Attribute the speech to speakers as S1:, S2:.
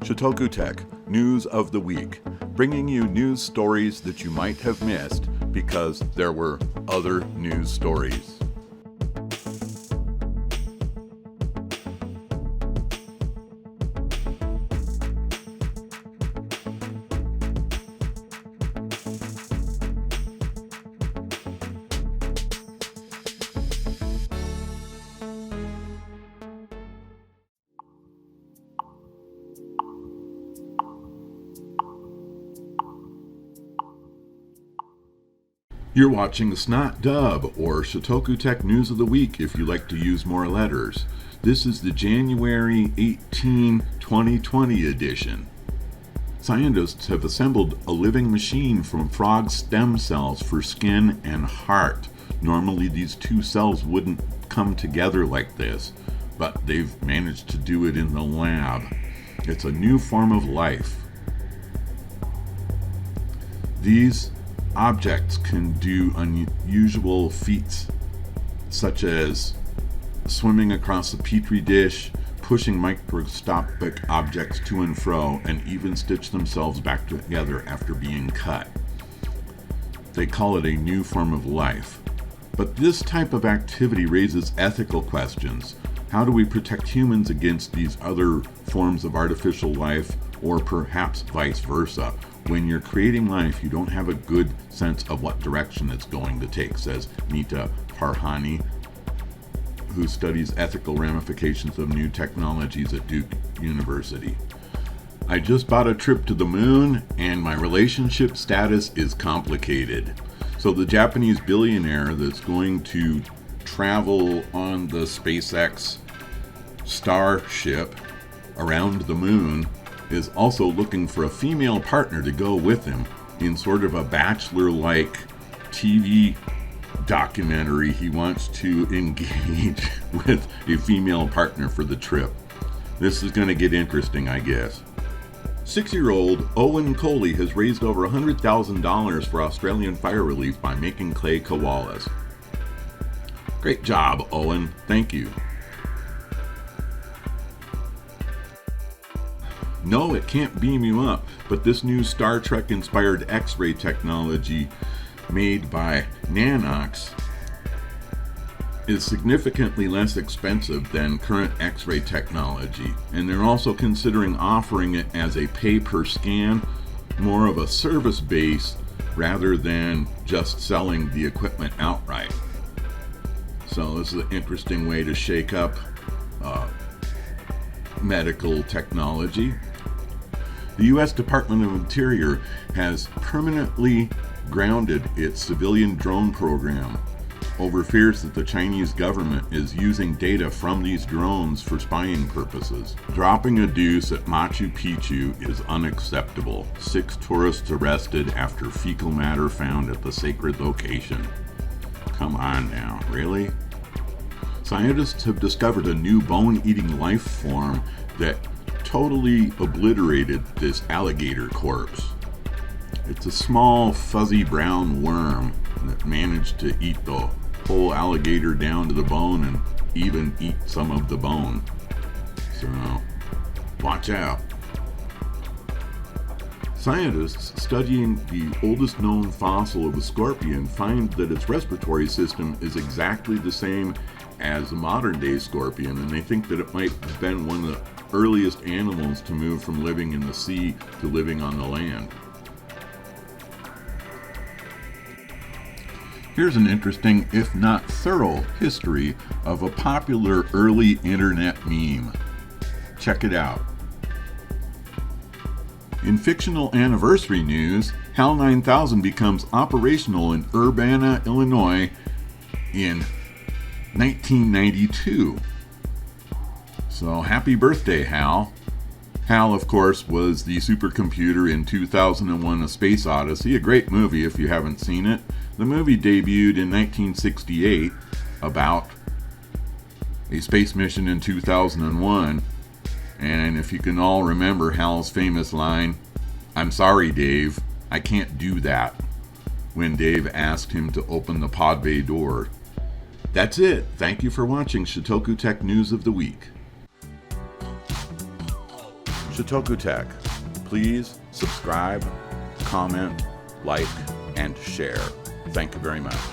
S1: ShotokuTech News of the Week, bringing you news stories that you might have missed because there were other news stories. You're watching the Snot Dub, or ShotokuTech News of the Week if you like to use more letters. This is the January 18, 2020 edition. Scientists have assembled a living machine from frog stem cells for skin and heart. Normally these two cells wouldn't come together like this, but they've managed to do it in the lab. It's a new form of life. These objects can do unusual feats, such as swimming across a petri dish, pushing microscopic objects to and fro, and even stitch themselves back together after being cut. They call it a new form of life. But this type of activity raises ethical questions. How do we protect humans against these other forms of artificial life, or perhaps vice versa? When you're creating life, you don't have a good sense of what direction it's going to take, says Nita Farhani, who studies ethical ramifications of new technologies at Duke University. I just bought a trip to the moon, and my relationship status is complicated. So the Japanese billionaire that's going to travel on the SpaceX starship around the moon is also looking for a female partner to go with him in sort of a Bachelor-like TV documentary. He wants to engage with a female partner for the trip. This is going to get interesting, I guess. 6-year-old Owen Coley has raised over $100,000 for Australian fire relief by making clay koalas. Great job, Owen. Thank you. No, it can't beam you up, but this new Star Trek-inspired X-ray technology made by Nanox is significantly less expensive than current X-ray technology, and they're also considering offering it as a pay-per-scan, more of a service base rather than just selling the equipment outright. So this is an interesting way to shake up medical technology. The U.S. Department of Interior has permanently grounded its civilian drone program over fears that the Chinese government is using data from these drones for spying purposes. Dropping a Duce at Machu Picchu is unacceptable. 6 tourists arrested after fecal matter found at the sacred location. Come on now, really? Scientists have discovered a new bone-eating life form that totally obliterated this alligator corpse. It's a small, fuzzy brown worm that managed to eat the whole alligator down to the bone and even eat some of the bone. So, watch out. Scientists studying the oldest known fossil of a scorpion find that its respiratory system is exactly the same as a modern-day scorpion, and they think that it might have been one of the earliest animals to move from living in the sea to living on the land. Here's an interesting, if not thorough, history of a popular early internet meme. Check it out. In fictional anniversary news, HAL 9000 becomes operational in Urbana, Illinois in 1992. So happy birthday, HAL. HAL, of course, was the supercomputer in 2001: A Space Odyssey, a great movie if you haven't seen it. The movie debuted in 1968 about a space mission in 2001. And if you can all remember HAL's famous line, "I'm sorry, Dave, I can't do that," when Dave asked him to open the pod bay door. That's it. Thank you for watching ShotokuTech News of the Week. ShotokuTech. Please subscribe, comment, like, and share. Thank you very much.